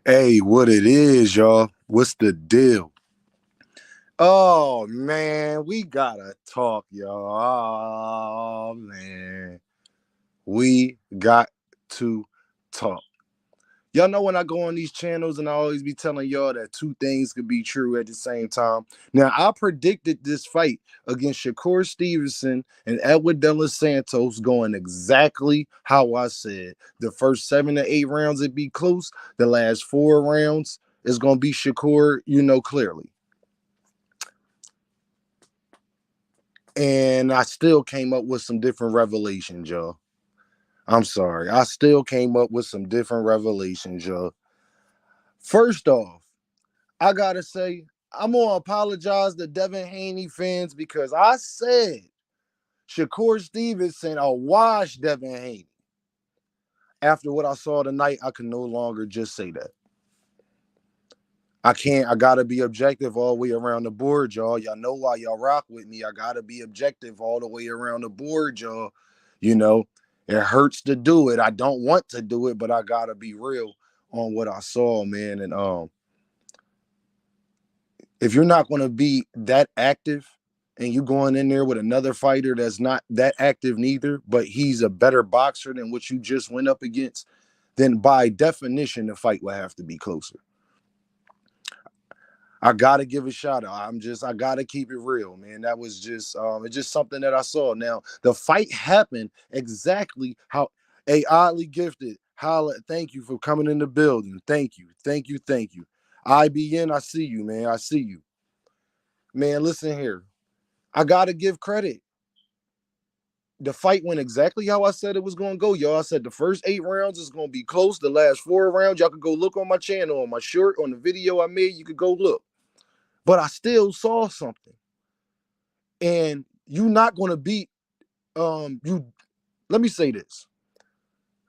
Hey, what it is, y'all? What's the deal? Oh man, we gotta talk, y'all. Oh man, we got to talk. Y'all know when I go on these channels and I always be telling y'all that two things could be true at the same time. Now, I predicted this fight against Shakur Stevenson and Edwin De Los Santos going exactly how I said. The first 7 to 8 rounds, it'd be close. The last 4 rounds is going to be Shakur, clearly. And I still came up with some different revelations, y'all. I'm sorry. I still came up with some different revelations, y'all. First off, I gotta say, I'm gonna apologize to Devin Haney fans because I said Shakur Stevenson a wash Devin Haney. After what I saw tonight, I can no longer just say that. I can't. I gotta be objective all the way around the board, y'all. Y'all know why y'all rock with me. I gotta be objective all the way around the board, y'all. You know, it hurts to do it. I don't want to do it, but I gotta be real on what I saw, man. And if you're not going to be that active and you going in there with another fighter that's not that active neither, but he's a better boxer than what you just went up against, then by definition, the fight will have to be closer. I gotta give a shout out. I gotta keep it real, man. That was just it's just something that I saw. Now the fight happened exactly how a oddly gifted holla. Thank you for coming in the building. Thank you, thank you, thank you. IBN, I see you, man. I see you, man. Listen here. I gotta give credit. The fight went exactly how I said it was gonna go, y'all. I said the first 8 rounds is gonna be close. The last 4 rounds, y'all could go look on my channel, on my shirt, on the video I made. You could go look. But I still saw something. And you not gonna beat you. Let me say this.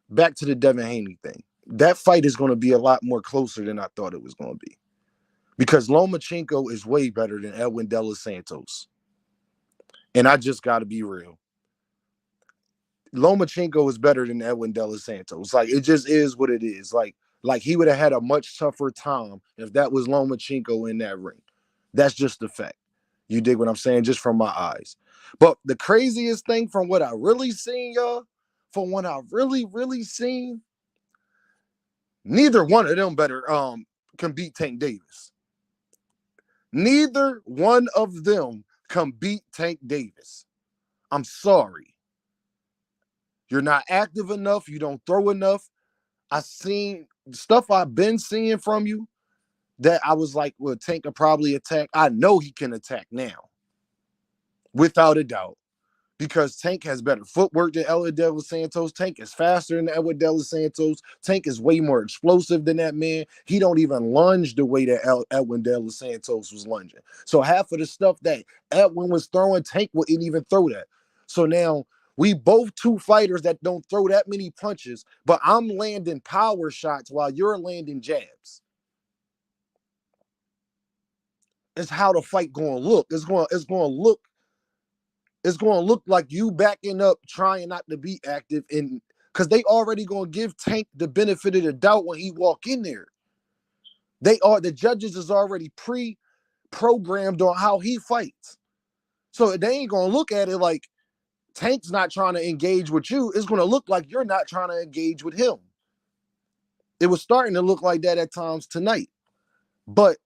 Back to the Devin Haney thing. That fight is gonna be a lot more closer than I thought it was gonna be. Because Lomachenko is way better than Edwin De Los Santos. And I just gotta be real. Lomachenko is better than Edwin De Los Santos. Like it just is what it is. Like he would have had a much tougher time if that was Lomachenko in that ring. That's just the fact. You dig what I'm saying? Just from my eyes. But the craziest thing from what I really seen, y'all, from what I really seen, neither one of them better can beat Tank Davis. Neither one of them can beat Tank Davis. I'm sorry. You're not active enough. You don't throw enough. I seen stuff I've been seeing from you that I was like, well, Tank can probably attack. I know he can attack now, without a doubt, because Tank has better footwork than Edwin De Los Santos. Tank is faster than Edwin De Los Santos. Tank is way more explosive than that man. He don't even lunge the way that Edwin De Los Santos was lunging. So half of the stuff that Edwin was throwing, Tank wouldn't even throw that. So now we both two fighters that don't throw that many punches, but I'm landing power shots while you're landing jabs. It's how the fight gonna look. It's gonna look like you backing up, trying not to be active, and because they already gonna give Tank the benefit of the doubt when he walk in there. The judges is already pre-programmed on how he fights. So they ain't gonna look at it like Tank's not trying to engage with you. It's gonna look like you're not trying to engage with him. It was starting to look like that at times tonight. But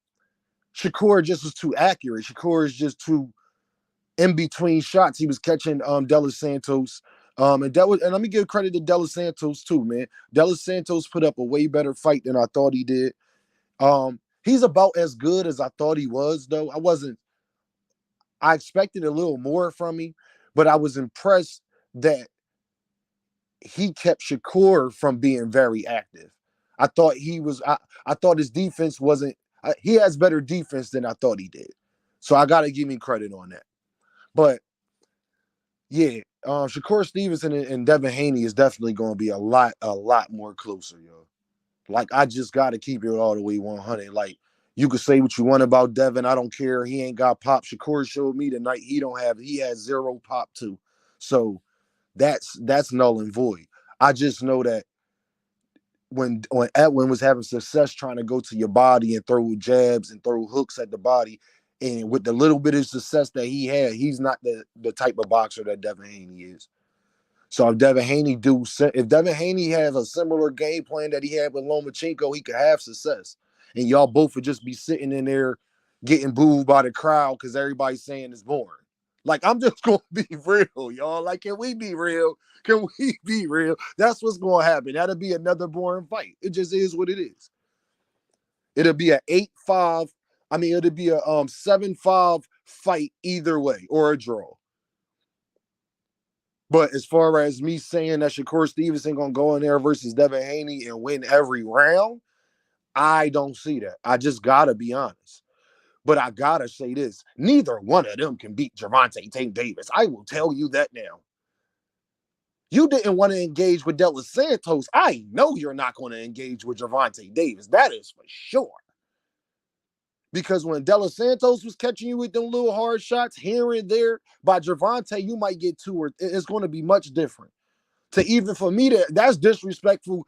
Shakur just was too accurate. Shakur is just too in between shots. He was catching De Los Santos. And let me give credit to De Los Santos too, man. De Los Santos put up a way better fight than I thought he did. He's about as good as I thought he was, though. I expected a little more from him, but I was impressed that he kept Shakur from being very active. I thought I thought his defense wasn't. He has better defense than I thought he did. So I got to give him credit on that. But yeah, Shakur Stevenson and Devin Haney is definitely going to be a lot more closer, yo. Like I just got to keep it all the way 100. Like you could say what you want about Devin, I don't care. He ain't got pop. Shakur showed me tonight he has zero pop too. So that's null and void. I just know that when Edwin was having success trying to go to your body and throw jabs and throw hooks at the body, and with the little bit of success that he had, he's not the type of boxer that Devin Haney is. So if Devin Haney has a similar game plan that he had with Lomachenko, he could have success. And y'all both would just be sitting in there getting booed by the crowd because everybody's saying it's boring. Like, I'm just gonna be real, y'all. Like, can we be real? Can we be real? That's what's gonna happen. That'll be another boring fight. It just is what it is. It'll be an 8-5. I mean, it'll be a 7-5 fight either way, or a draw. But as far as me saying that Shakur Stevenson gonna go in there versus Devin Haney and win every round, I don't see that. I just gotta be honest. But I gotta say this: neither one of them can beat Gervonta Tank Davis. I will tell you that now. You didn't want to engage with De Los Santos. I know you're not going to engage with Gervonta Davis. That is for sure. Because when De Los Santos was catching you with them little hard shots here and there, by Gervonta, you might get two, or it's going to be much different. For me, that's disrespectful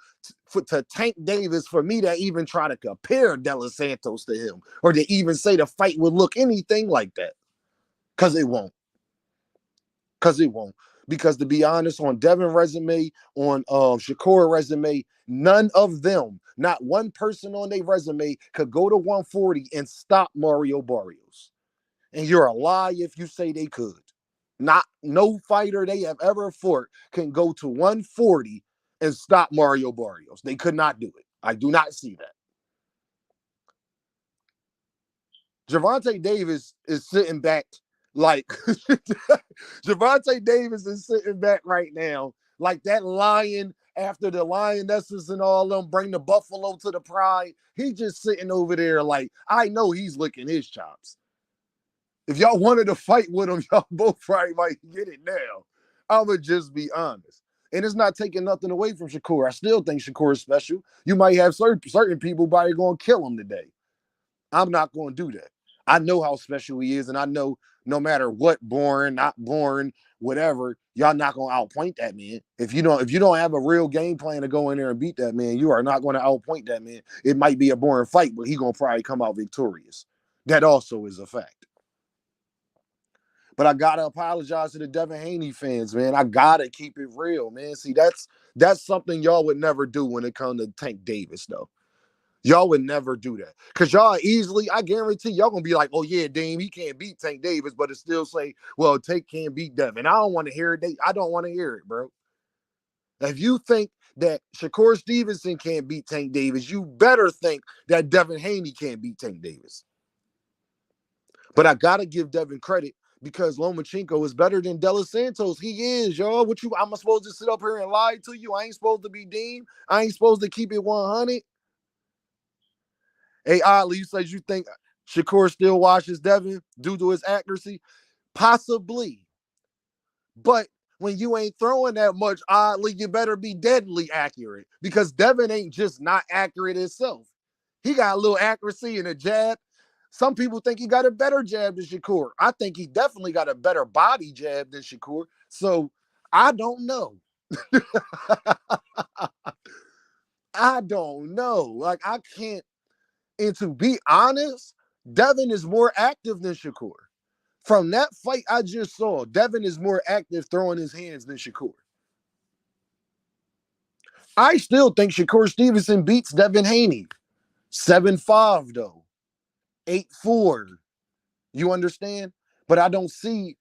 to Tank Davis, for me to even try to compare De Los Santos to him, or to even say the fight would look anything like that. Because it won't. Because to be honest, on Devin resume, on Shakur resume, none of them, not one person on their resume could go to 140 and stop Mario Barrios. And you're a lie if you say they could. No fighter they have ever fought can go to 140 and stop Mario Barrios. They could not do it. I do not see that. Gervonta Davis is sitting back like Gervonta Davis is sitting back right now like that lion after the lionesses and all them bring the buffalo to the pride. He just sitting over there like, I know he's licking his chops. If y'all wanted to fight with him, y'all both probably might get it now. I would just be honest. And it's not taking nothing away from Shakur. I still think Shakur is special. You might have certain people probably going to kill him today. I'm not going to do that. I know how special he is, and I know no matter what, born, not born, whatever, y'all not going to outpoint that man. If you don't have a real game plan to go in there and beat that man, you are not going to outpoint that man. It might be a boring fight, but he's going to probably come out victorious. That also is a fact. But I gotta apologize to the Devin Haney fans, man. I gotta keep it real, man. See, that's something y'all would never do when it comes to Tank Davis, though. Y'all would never do that. Because y'all easily, I guarantee y'all going to be like, oh, yeah, Dame, he can't beat Tank Davis, but it still say, well, Tank can't beat Devin. I don't want to hear it. I don't want to hear it, bro. If you think that Shakur Stevenson can't beat Tank Davis, you better think that Devin Haney can't beat Tank Davis. But I got to give Devin credit because Lomachenko is better than De Los Santos. He is, y'all. I'm supposed to sit up here and lie to you? I ain't supposed to be Dean. I ain't supposed to keep it 100. Hey, oddly, you said you think Shakur still watches Devin due to his accuracy? Possibly. But when you ain't throwing that much, oddly, you better be deadly accurate because Devin ain't just not accurate himself. He got a little accuracy in a jab. Some people think he got a better jab than Shakur. I think he definitely got a better body jab than Shakur. So I don't know. I don't know. Like, I can't. And to be honest, Devin is more active than Shakur. From that fight I just saw, Devin is more active throwing his hands than Shakur. I still think Shakur Stevenson beats Devin Haney. 7-5, though. 8-4. You understand? But I don't see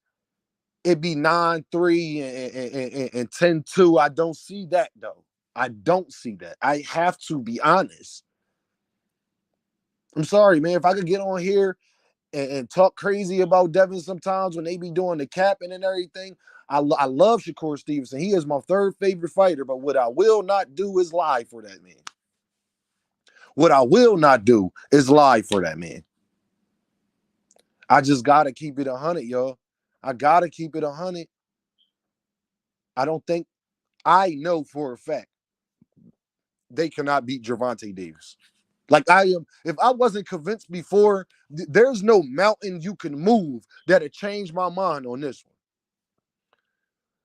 it be 9-3 and 10-2. I don't see that, though. I don't see that. I have to be honest. I'm sorry, man. If I could get on here and talk crazy about Devin sometimes when they be doing the capping and everything, I love Shakur Stevenson. He is my third favorite fighter, but what I will not do is lie for that man. What I will not do is lie for that man. I just got to keep it 100, y'all. I got to keep it 100. I know for a fact they cannot beat Gervonta Davis. Like I am, if I wasn't convinced before, there's no mountain you can move that'll change my mind on this one.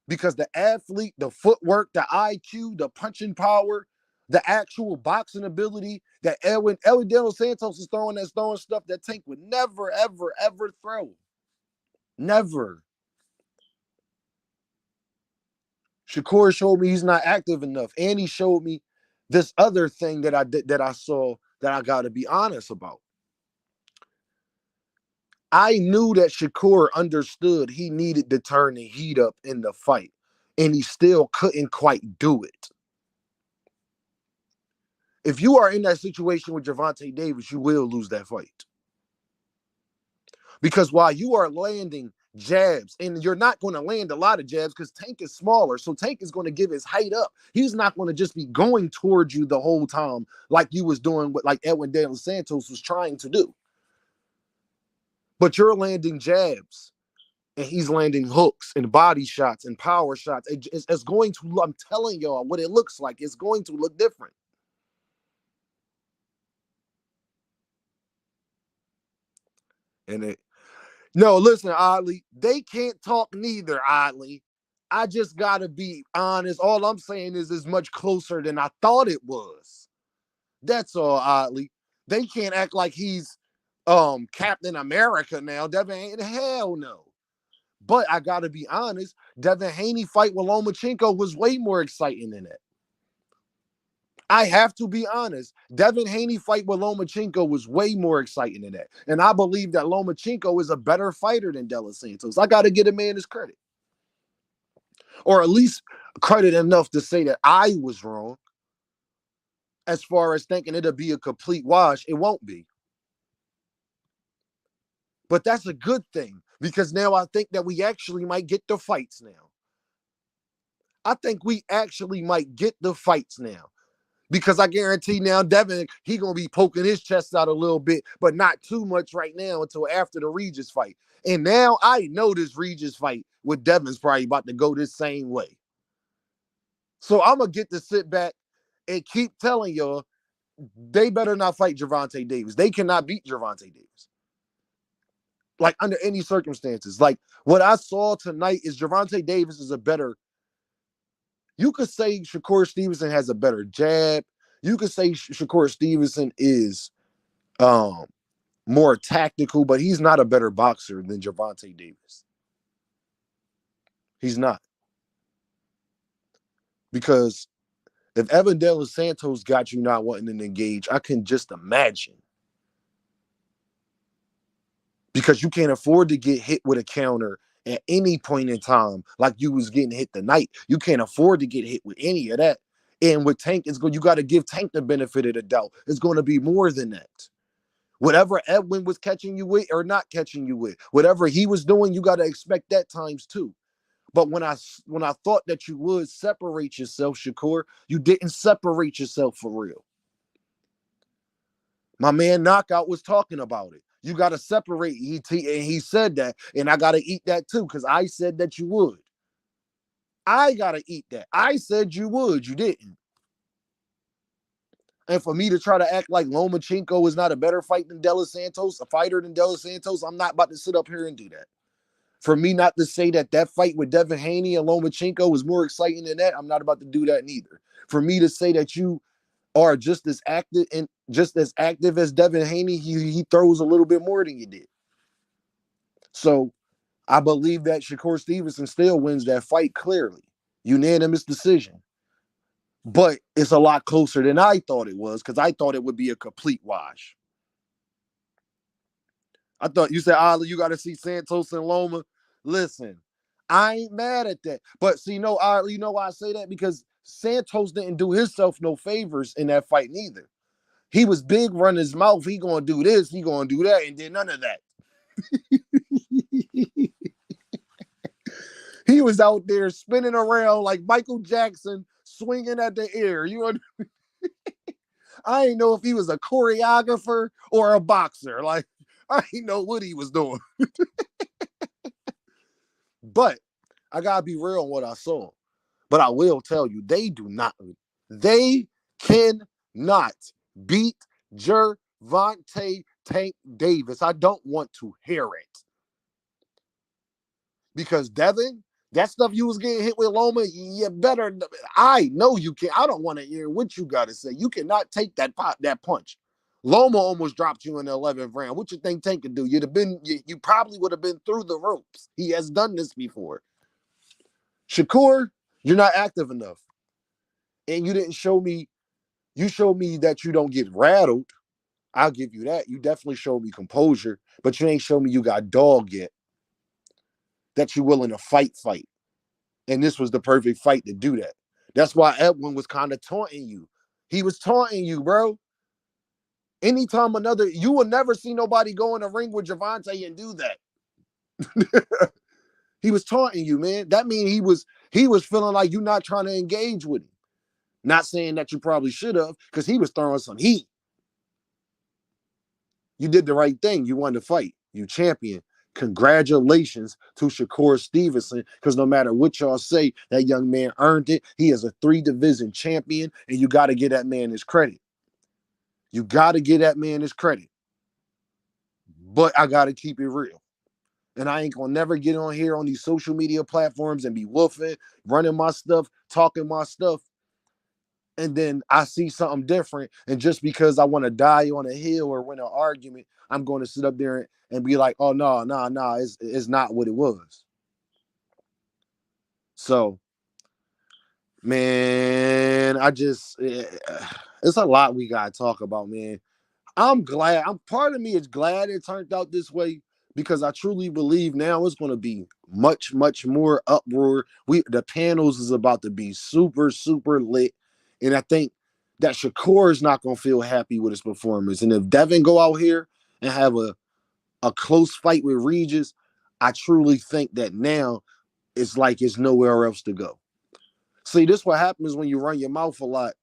Because the athlete, the footwork, the IQ, the punching power, The actual boxing ability that Edwin De Los Santos is throwing, that's throwing stuff that Tank would never, ever, ever throw. Never. Shakur showed me he's not active enough, and he showed me this other thing that I saw that I got to be honest about. I knew that Shakur understood he needed to turn the heat up in the fight, and he still couldn't quite do it. If you are in that situation with Gervonta Davis, you will lose that fight. Because while you are landing jabs, and you're not going to land a lot of jabs because Tank is smaller, so Tank is going to give his height up. He's not going to just be going towards you the whole time like you was doing what like Edwin De Los Santos was trying to do. But you're landing jabs, and he's landing hooks and body shots and power shots. It's going to, I'm telling y'all what it looks like. It's going to look different. And no, listen, Oddly, they can't talk neither, Oddly. I just got to be honest. All I'm saying is it's much closer than I thought it was. That's all, Oddly. They can't act like he's Captain America now. Devin ain't, hell no. But I got to be honest, Devin Haney fight with Lomachenko was way more exciting than that. I have to be honest. Devin Haney fight with Lomachenko was way more exciting than that. And I believe that Lomachenko is a better fighter than De Los Santos. I got to get a man his credit. Or at least credit enough to say that I was wrong. As far as thinking it'll be a complete wash, it won't be. But that's a good thing, because now I think that we actually might get the fights now. I think we actually might get the fights now. Because I guarantee now Devin, he going to be poking his chest out a little bit, but not too much right now until after the Regis fight. And now I know this Regis fight with Devin's probably about to go this same way. So I'm going to get to sit back and keep telling y'all, they better not fight Gervonta Davis. They cannot beat Gervonta Davis. Like, under any circumstances. Like, what I saw tonight is Gervonta Davis is a better. You could say Shakur Stevenson has a better jab. You could say Shakur Stevenson is more tactical, but he's not a better boxer than Gervonta Davis. He's not. Because if Evan De Los Santos got you not wanting to engage, I can just imagine. Because you can't afford to get hit with a counter at any point in time like you was getting hit tonight. You can't afford to get hit with any of that. And with Tank, you got to give Tank the benefit of the doubt. It's going to be more than that. Whatever Edwin was catching you with or not catching you with, whatever he was doing, you got to expect that times two. But when I thought that you would separate yourself, Shakur, you didn't separate yourself for real. My man Knockout was talking about it. You got to separate. And he said that, and I got to eat that too, because I said that you would. I got to eat that. I said you would. You didn't. And for me to try to act like Lomachenko is not a better fighter than De Los Santos, I'm not about to sit up here and do that. For me not to say that fight with Devin Haney and Lomachenko was more exciting than that, I'm not about to do that neither. For me to say that you are just as active as Devin Haney, he throws a little bit more than you did. So I believe that Shakur Stevenson still wins that fight clearly. Unanimous decision. But it's a lot closer than I thought it was, because I thought it would be a complete wash. I thought you said, Ollie, you got to see Santos and Loma. Listen, I ain't mad at that. But see, Ollie, you know why I say that? Because Santos didn't do himself no favors in that fight neither. He was big, running his mouth. He going to do this, he going to do that, and did none of that. He was out there spinning around like Michael Jackson, swinging at the air. I didn't know if he was a choreographer or a boxer. Like, I didn't know what he was doing. But I got to be real on what I saw. But I will tell you, they cannot beat Gervonta Tank Davis. I don't want to hear it. Because Devin That stuff you was getting hit with, Loma, you better. I know you can. I don't want to hear what you got to say. You cannot take that punch. Loma almost dropped you in the 11th round. What you think Tank could do? You probably would have been through the ropes. He has done this before. Shakur, you're not active enough. And you didn't show me, you showed me that you don't get rattled. I'll give you that. You definitely showed me composure, but you ain't showed me you got dog yet. That you're willing to fight. And this was the perfect fight to do that. That's why Edwin was kind of taunting you. He was taunting you, bro. Anytime you will never see nobody go in the ring with Gervonta and do that. He was taunting you, man. That means he was feeling like you're not trying to engage with him. Not saying that you probably should have, because he was throwing some heat. You did the right thing. You won the fight. You champion. Congratulations to Shakur Stevenson, because no matter what y'all say, that young man earned it. He is a 3-division champion, and you got to give that man his credit. You got to give that man his credit. But I got to keep it real. And I ain't going to never get on here on these social media platforms and be woofing, running my stuff, talking my stuff. And then I see something different. And just because I want to die on a hill or win an argument, I'm going to sit up there and be like, oh, no, it's not what it was. So, man, it's a lot we got to talk about, man. I'm glad. Part of me is glad it turned out this way, because I truly believe now it's going to be much, much more uproar. The panels is about to be super, super lit. And I think that Shakur is not going to feel happy with his performance. And if Devin go out here and have a close fight with Regis, I truly think that now it's like it's nowhere else to go. See, this what happens when you run your mouth a lot.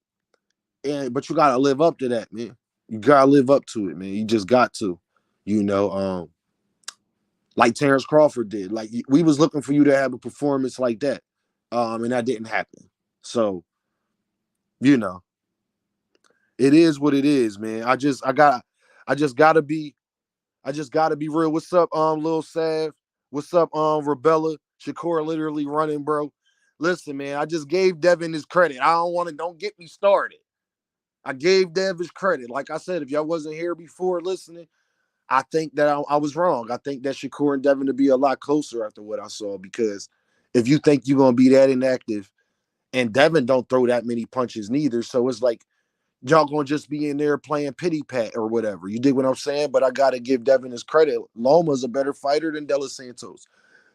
But you got to live up to that, man. You got to live up to it, man. You just got to, like Terrence Crawford did. Like, we was looking for you to have a performance like that. And that didn't happen. So, it is what it is, man. I just gotta be real. What's up, Lil Sav? What's up, Rebella? Shakur literally running, bro. Listen, man, I just gave Devin his credit. Don't get me started. I gave Dev his credit. Like I said, if y'all wasn't here before listening, I think that I was wrong. I think that Shakur and Devin to be a lot closer after what I saw, because if you think you're going to be that inactive, and Devin don't throw that many punches neither, so it's like y'all going to just be in there playing pity pat or whatever. You dig what I'm saying? But I got to give Devin his credit. Loma's a better fighter than De Los Santos.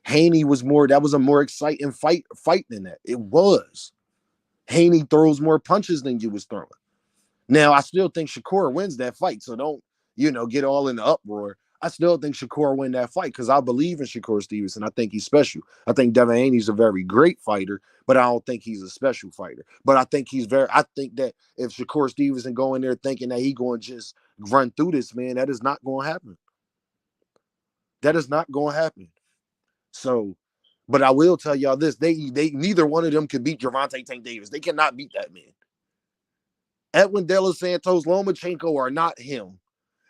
Haney that was a more exciting fight than that. It was. Haney throws more punches than you was throwing. Now, I still think Shakur wins that fight, so don't, get all in the uproar. I still think Shakur win that fight, because I believe in Shakur Stevenson. I think he's special. I think Devin Haney's a very great fighter, but I don't think he's a special fighter. But I think I think that if Shakur Stevenson go in there thinking that he going to just run through this, man, that is not going to happen. That is not going to happen. So, but I will tell y'all this: they neither one of them can beat Gervonta Tank Davis. They cannot beat that man. Edwin De Los Santos, Lomachenko are not him.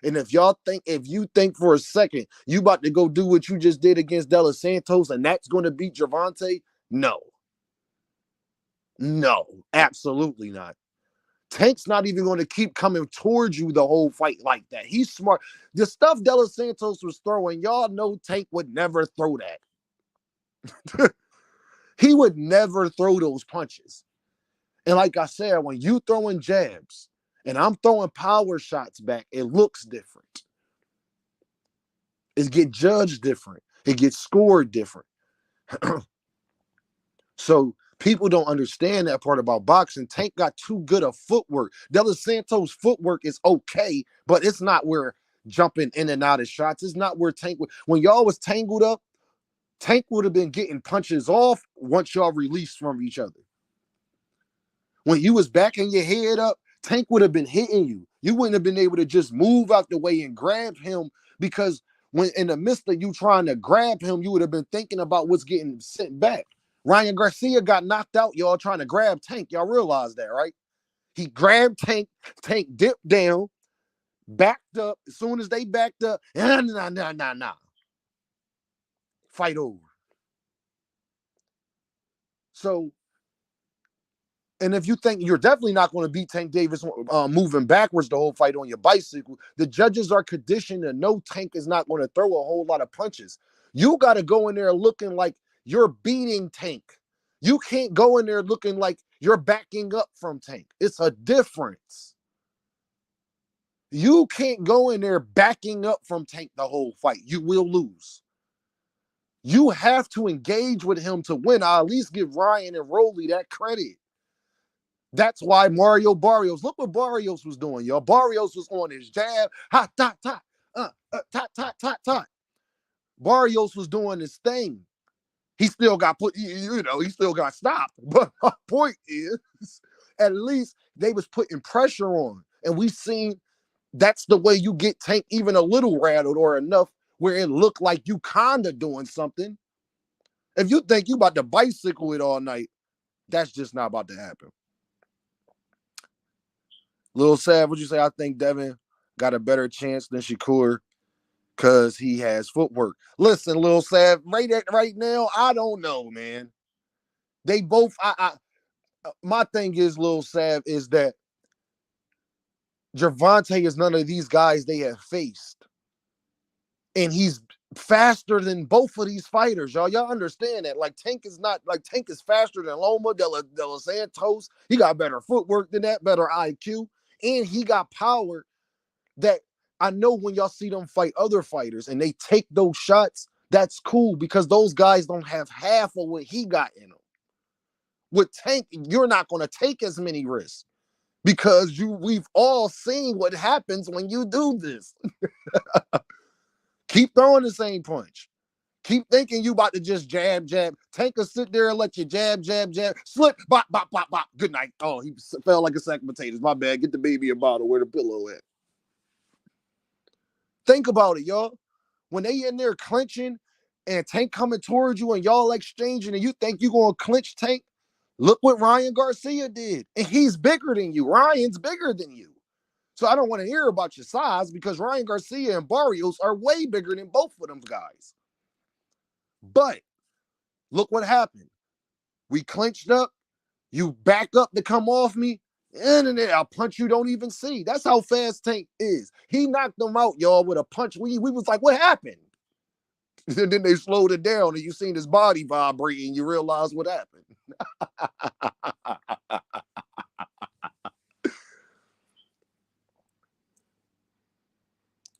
And if you think for a second you about to go do what you just did against De Los Santos and that's going to beat Gervonta, no, absolutely not. Tank's not even going to keep coming towards you the whole fight like that. He's smart. The stuff De Los Santos was throwing, y'all know Tank would never throw that. He would never throw those punches. And like I said, when you throwing jabs and I'm throwing power shots back, it looks different. It gets judged different. It gets scored different. So people don't understand that part about boxing. Tank got too good of footwork. De Los Santos' footwork is okay, but it's not where jumping in and out of shots. It's not where Tank when y'all was tangled up, Tank would have been getting punches off once y'all released from each other. When you was backing your head up, Tank would have been hitting you. You wouldn't have been able to just move out the way and grab him, because when in the midst of you trying to grab him, you would have been thinking about what's getting sent back. Ryan Garcia got knocked out, y'all trying to grab Tank. Y'all realize that, right? He grabbed Tank. Tank dipped down, backed up. As soon as they backed up, nah. Fight over. So, and if you think you're definitely not going to beat Tank Davis moving backwards the whole fight on your bicycle, the judges are conditioned to know Tank is not going to throw a whole lot of punches. You got to go in there looking like you're beating Tank. You can't go in there looking like you're backing up from Tank. It's a difference. You can't go in there backing up from Tank the whole fight. You will lose. You have to engage with him to win. I at least give Ryan and Rolly that credit. That's why Mario Barrios, look what Barrios was doing, y'all. Barrios was on his jab, hot, tot, tot, tot, tot, tot, tot. Barrios was doing his thing. He still got put, he still got stopped. But my point is, at least they was putting pressure on. And we seen that's the way you get Tank even a little rattled or enough where it looked like you kind of doing something. If you think you about to bicycle it all night, that's just not about to happen. Lil Sav, would you say? I think Devin got a better chance than Shakur because he has footwork. Listen, Lil Sav, right now, I don't know, man. They both, my thing is, Lil Sav, is that Gervonta is none of these guys they have faced. And he's faster than both of these fighters, y'all. Y'all understand that? Like, Tank is faster than Loma de los Santos. He got better footwork than that, better IQ. And he got power that I know when y'all see them fight other fighters and they take those shots, that's cool because those guys don't have half of what he got in them. With Tank, you're not going to take as many risks because we've all seen what happens when you do this. Keep throwing the same punch. Keep thinking you about to just jab, jab. Tank will sit there and let you jab, jab, jab. Slip, bop, bop, bop, bop. Good night. Oh, he fell like a sack of potatoes. My bad. Get the baby a bottle. Where the pillow at? Think about it, y'all. When they in there clinching and Tank coming towards you and y'all exchanging and you think you going to clinch Tank, look what Ryan Garcia did. And he's bigger than you. Ryan's bigger than you. So I don't want to hear about your size because Ryan Garcia and Barrios are way bigger than both of them guys. But look what happened. We clinched up. You back up to come off me. And then a punch you don't even see. That's how fast Tank is. He knocked them out, y'all, with a punch. We was like, what happened? And then they slowed it down and you seen his body vibrate and you realize what happened.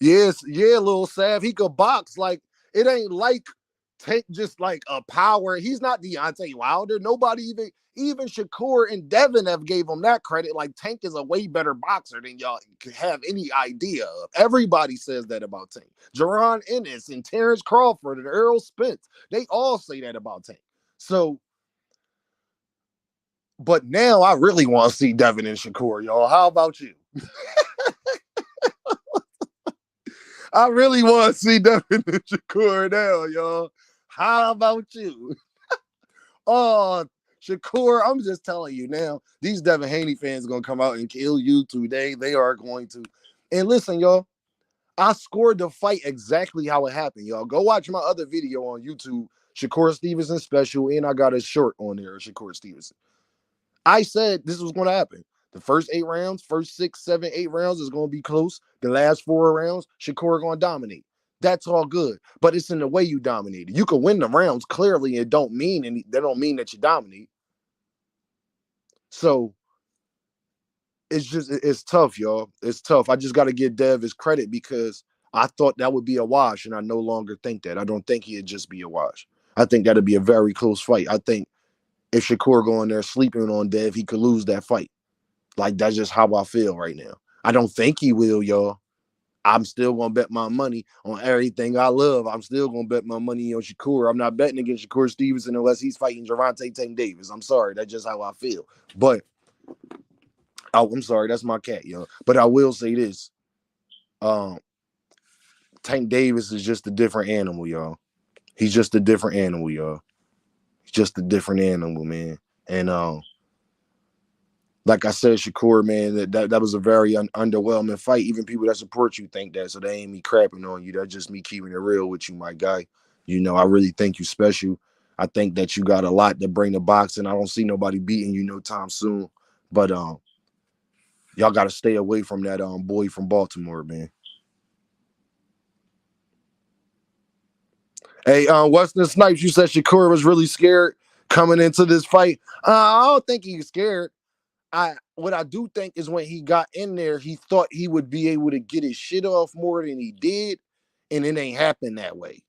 Yes, yeah, Lil Sav. He could box. Like, it ain't like Tank just like a power. He's not Deontay Wilder. Nobody even Shakur and Devin have gave him that credit. Like, Tank is a way better boxer than y'all could have any idea of. Everybody says that about Tank. Jaron Ennis and Terrence Crawford and Errol Spence, they all say that about Tank. So, but now I really want to see Devin and Shakur, y'all. How about you? I really want to see Devin and Shakur now, y'all. How about you? Oh, Shakur, I'm just telling you now, these Devin Haney fans are going to come out and kill you today. They are going to. And listen, y'all, I scored the fight exactly how it happened, y'all. Go watch my other video on YouTube, Shakur Stevenson special, and I got a short on there, Shakur Stevenson. I said this was going to happen. The first 8 rounds, first 6, 7, 8 rounds is going to be close. The last 4 rounds, Shakur going to dominate. That's all good, but it's in the way you dominated. You can win the rounds clearly. It don't mean they don't mean that you dominate. So it's tough, y'all. It's tough. I just got to give Dev his credit because I thought that would be a wash, and I no longer think that. I don't think he'd just be a wash. I think that'd be a very close fight. I think if Shakur go in there sleeping on Dev, he could lose that fight. Like, that's just how I feel right now. I don't think he will, y'all. I'm still going to bet my money on everything I love. I'm still going to bet my money on Shakur. I'm not betting against Shakur Stevenson unless he's fighting Gervonta Tank Davis. I'm sorry. That's just how I feel. But, I'm sorry. That's my cat, y'all. But I will say this. Tank Davis is just a different animal, y'all. He's just a different animal, y'all. He's just a different animal, man. And, like I said, Shakur, man, that was a very underwhelming fight. Even people that support you think that, so they ain't me crapping on you. That's just me keeping it real with you, my guy. You know, I really think you special. I think that you got a lot to bring to boxing. I don't see nobody beating you no time soon. But y'all got to stay away from that boy from Baltimore, man. Hey, Weston Snipes, you said Shakur was really scared coming into this fight. I don't think he's scared. What I do think is when he got in there, he thought he would be able to get his shit off more than he did, and it ain't happened that way.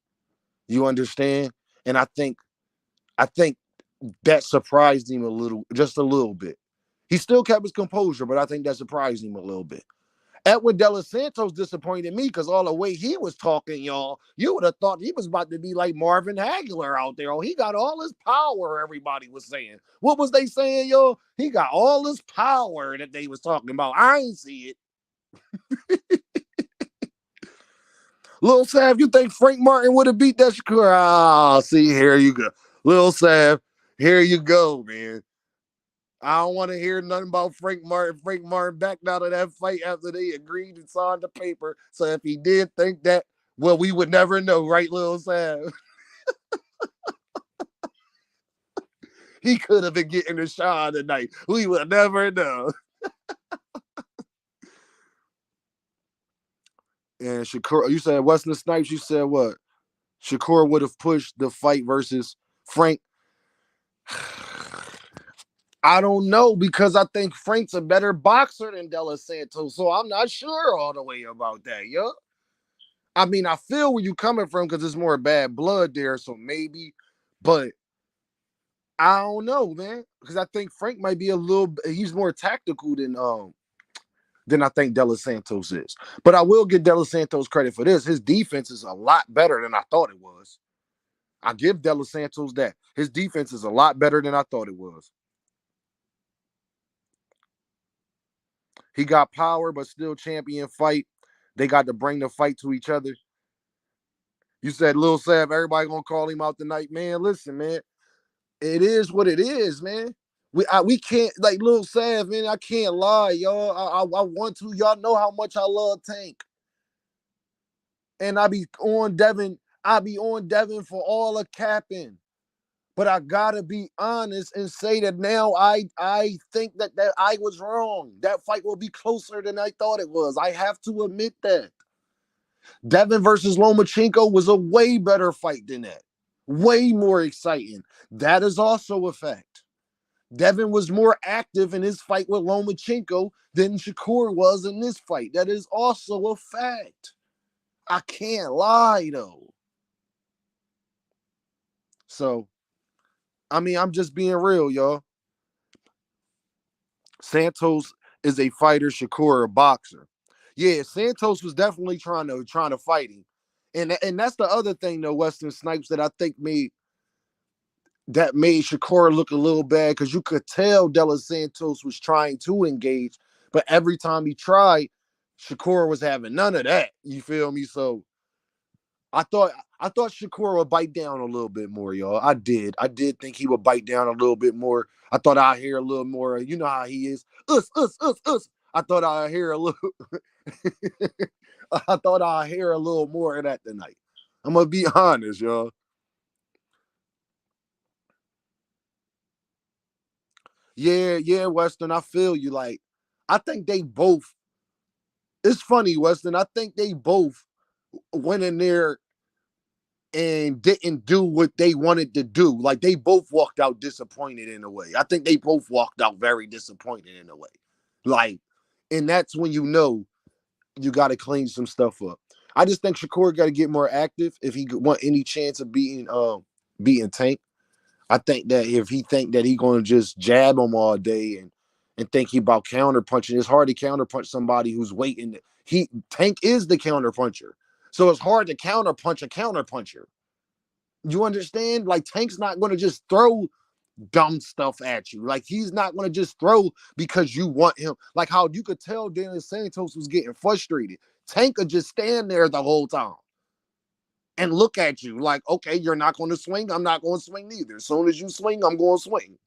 You understand? And I think that surprised him a little, just a little bit. He still kept his composure, but I think that surprised him a little bit. Edwin De Los Santos disappointed me because all the way he was talking, y'all, you would have thought he was about to be like Marvin Hagler out there. Oh, he got all his power, everybody was saying. What was they saying, yo? He got all this power that they was talking about. I ain't see it. Lil Sav, you think Frank Martin would have beat that Shakur? Ah, see, here you go. Lil Sav, here you go, man. I don't want to hear nothing about Frank Martin. Frank Martin backed out of that fight after they agreed and signed the paper. So if he did think that, well, we would never know, right, Lil Sam? He could have been getting a shot tonight. We would never know. And Shakur, you said Wesley Snipes, you said what? Shakur would have pushed the fight versus Frank. I don't know because I think Frank's a better boxer than De Los Santos. So I'm not sure all the way about that, yo. I mean, I feel where you coming from because there's more bad blood there, so maybe, but I don't know, man. Because I think Frank might be a little. He's more tactical than I think De Los Santos is. But I will give De Los Santos credit for this. His defense is a lot better than I thought it was. I give De Los Santos that. His defense is a lot better than I thought it was. He got power, but still champion fight. They got to bring the fight to each other. You said Lil Sav, everybody gonna call him out tonight, man. Listen, man, it is what it is, man. We can't like Lil Sav, man. I can't lie, y'all. I want to. Y'all know how much I love Tank, and I be on Devin. I be on Devin for all the capping, but I gotta be honest and say that now I think that I was wrong. That fight will be closer than I thought it was. I have to admit that. Devin versus Lomachenko was a way better fight than that. Way more exciting. That is also a fact. Devin was more active in his fight with Lomachenko than Shakur was in this fight. That is also a fact. I can't lie, though. So, I mean, I'm just being real, y'all. Santos is a fighter, Shakur a boxer. Yeah, Santos was definitely trying to fight him. And that's the other thing, though, Western Snipes, that I think made Shakur look a little bad because you could tell De Los Santos was trying to engage, but every time he tried, Shakur was having none of that. You feel me? So I thought Shakur would bite down a little bit more, y'all. I did. I did think he would bite down a little bit more. I thought I'd hear a little more. You know how he is. Us. I thought I'd hear a little. I thought I'd hear a little more of that tonight. I'm gonna be honest, y'all. Yeah, Weston. I feel you. Like, I think they both. It's funny, Weston. I think they both went in there and didn't do what they wanted to do. Like, they both walked out disappointed in a way. I think they both walked out very disappointed in a way. Like, and that's when you know you got to clean some stuff up. I just think Shakur got to get more active if he want any chance of beating Tank. I think that if he think that he going to just jab him all day and think he about counter punching, it's hard to counter punch somebody who's waiting. Tank is the counter puncher, so it's hard to counter punch a counter puncher. You understand? Like, Tank's not going to just throw dumb stuff at you. Like, he's not going to just throw because you want him. Like how you could tell Daniel Santos was getting frustrated. Tank could just stand there the whole time and look at you like, okay, you're not going to swing. I'm not going to swing neither. As soon as you swing, I'm going to swing.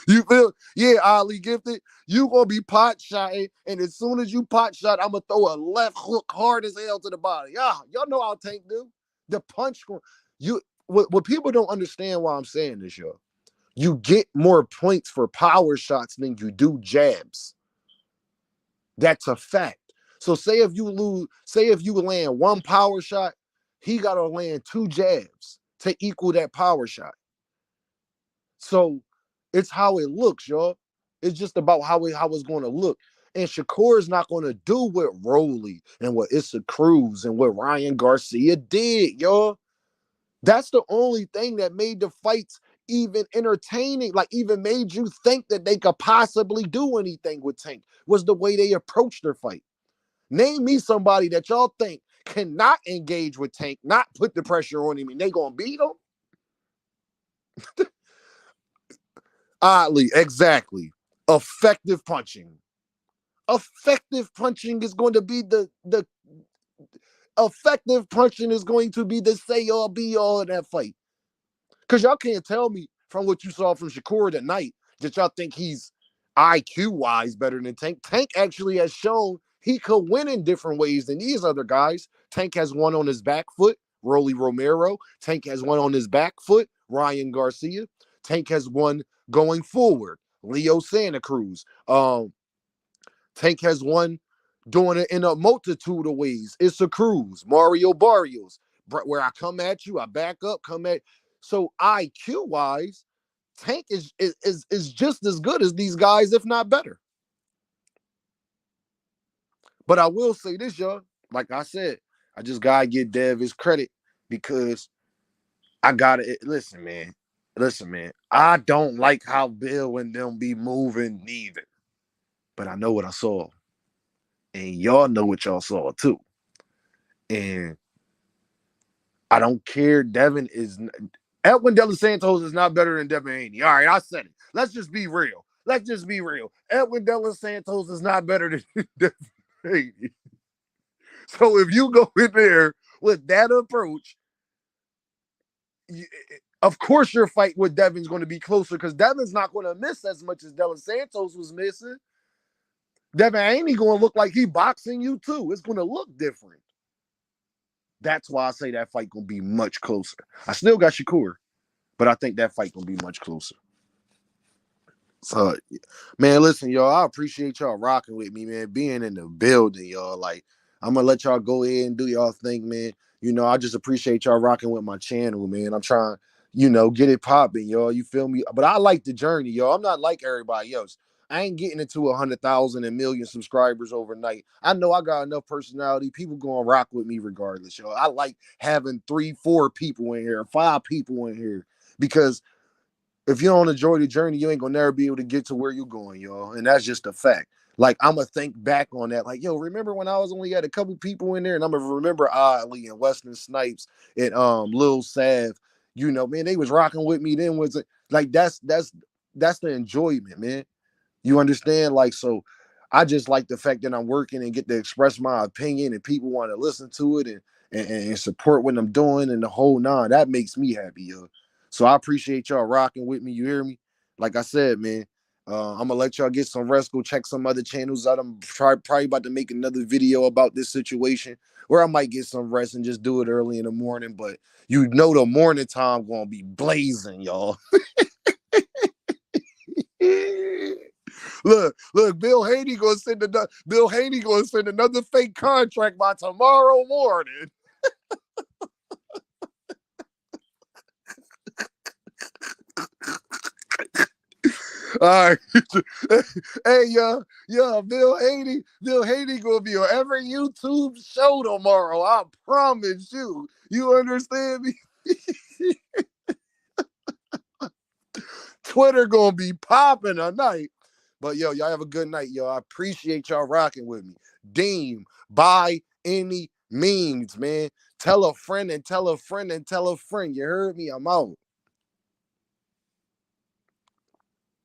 You feel? Yeah, Ali Gifted. You going to be pot shotting, and as soon as you pot shot, I'm going to throw a left hook hard as hell to the body. Y'all know how Tank do. The punch, what people don't understand why I'm saying this, yo. You get more points for power shots than you do jabs. That's a fact. So say if you land one power shot, he got to land 2 jabs to equal that power shot. So it's how it looks, y'all. It's just about how it's going to look. And Shakur is not going to do what Rolly and what Issa Cruz and what Ryan Garcia did, y'all. That's the only thing that made the fights even entertaining, like even made you think that they could possibly do anything with Tank, was the way they approached their fight. Name me somebody that y'all think cannot engage with Tank, not put the pressure on him, and they gonna beat him? Oddly, exactly. Effective punching. Effective punching is going to be the effective punching is going to be the say all be all in that fight. Because y'all can't tell me from what you saw from Shakur tonight that y'all think he's IQ wise better than Tank. Tank actually has shown he could win in different ways than these other guys. Tank has one on his back foot, Rolly Romero. Tank has one on his back foot, Ryan Garcia. Tank has one going forward, Leo Santa Cruz. Tank has one doing it in a multitude of ways. It's a Cruz, Mario Barrios, where I come at you, I back up, come at. So IQ wise, Tank is just as good as these guys, if not better. But I will say this, y'all. Like I said, I just gotta give Dev his credit because I gotta listen, man. Listen, man. I don't like how Bill and them be moving neither. But I know what I saw. And y'all know what y'all saw too. And I don't care. Edwin De Los Santos is not better than Devin Haney. All right, I said it. Let's just be real. Edwin De Los Santos is not better than Devin Haney. So if you go in there with that approach, of course your fight with Devin's going to be closer because Devin's not going to miss as much as De Los Santos was missing. Devin Haney going to look like he boxing you too. It's going to look different. That's why I say that fight going to be much closer. I still got Shakur, but I think that fight going to be much closer. So, man, listen, y'all, I appreciate y'all rocking with me, man, being in the building, y'all. Like, I'm going to let y'all go ahead and do y'all thing, man. You know, I just appreciate y'all rocking with my channel, man. I'm trying, get it popping, y'all. You feel me? But I like the journey, y'all. I'm not like everybody else. I ain't getting into 100,000 and million subscribers overnight. I know I got enough personality. People going to rock with me regardless, y'all. I like having 3, 4 people in here, 5 people in here because if you don't enjoy the journey, you ain't gonna never be able to get to where you're going, y'all. And that's just a fact. Like, I'm gonna think back on that. Like, yo, remember when I was only had a couple people in there? And I'm gonna remember Oddly and Weston Snipes and Lil Sav. Man, they was rocking with me. Then was like that's the enjoyment, man. You understand? Like, so I just like the fact that I'm working and get to express my opinion and people want to listen to it and support what I'm doing and the whole nine. That makes me happy, yo. So I appreciate y'all rocking with me. You hear me? Like I said, man, I'm gonna let y'all get some rest. Go check some other channels out. I'm probably about to make another video about this situation, or I might get some rest and just do it early in the morning. But the morning time gonna be blazing, y'all. Look, Bill Haney gonna send another fake contract by tomorrow morning. All right. Hey, Bill Haney gonna be on every YouTube show tomorrow. I promise you. You understand me? Twitter gonna be popping tonight. But y'all have a good night, y'all. I appreciate y'all rocking with me. Deem by any means, man. Tell a friend and tell a friend and tell a friend. You heard me? I'm out.